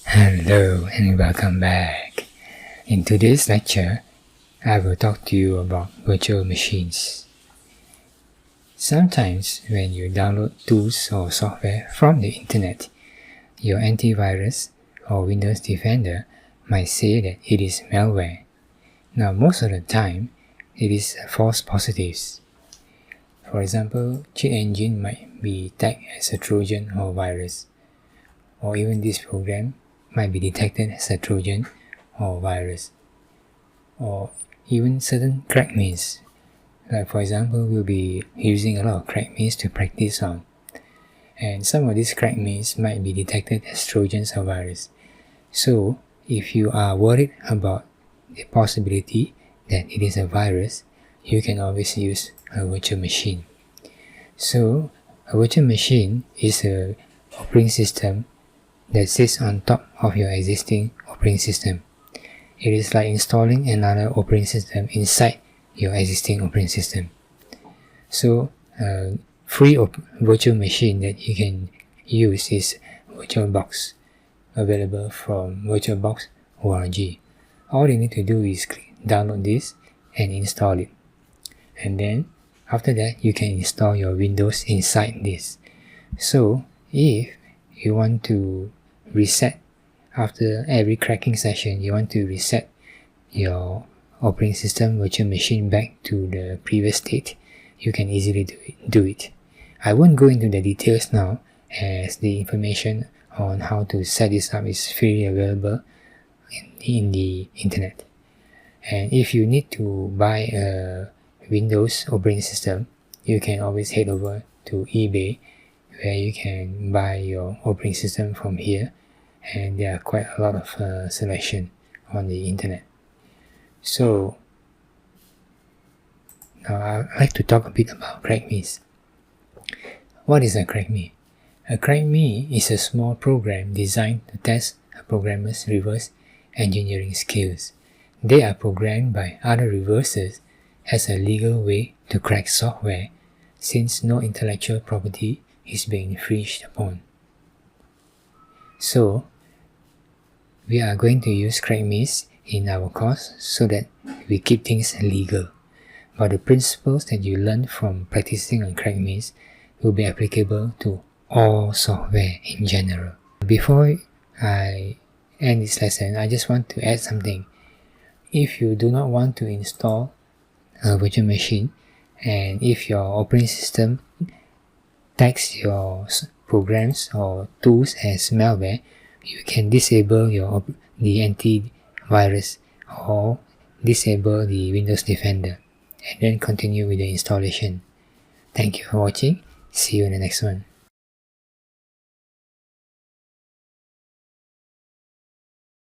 Hello and welcome back. In today's lecture, I will talk to you about virtual machines. Sometimes when you download tools or software from the internet, your antivirus or Windows Defender might say that it is malware. Now most of the time, it is false positives. For example, cheat engine might be tagged as a Trojan or virus, or even this program might be detected as a Trojan or virus, or even certain crack maze. Like for example, we'll be using a lot of crack maze to practice on, and some of these crack maze might be detected as Trojans or virus. So if you are worried about the possibility that it is a virus, you can always use a virtual machine. So a virtual machine is an operating system that sits on top of your existing operating system. It is like installing another operating system inside your existing operating system. So a free virtual machine that you can use is VirtualBox, available from VirtualBox.org. All you need to do is download this and install it. And then after that, you can install your Windows inside this. So if you want to reset after every cracking session, you want to reset your operating system virtual machine back to the previous state, you can easily do it. I won't go into the details now, as the information on how to set this up is freely available in the internet. And if you need to buy a Windows operating system, you can always head over to eBay, where you can buy your operating system from here, and there are quite a lot of selection on the internet. So now I'd like to talk a bit about crack maze. What is a crack maze? A crack maze is a small program designed to test a programmer's reverse engineering skills. They are programmed by other reversers as a legal way to crack software, since no intellectual property is being infringed upon. So we are going to use crack maze in our course so that we keep things legal. But the principles that you learn from practicing on crack maze will be applicable to all software in general. Before I end this lesson, I just want to add something. If you do not want to install a virtual machine, and if your operating system tags your programs or tools as malware, you can disable the antivirus or disable the Windows Defender, and then continue with the installation. Thank you for watching. See you in the next one.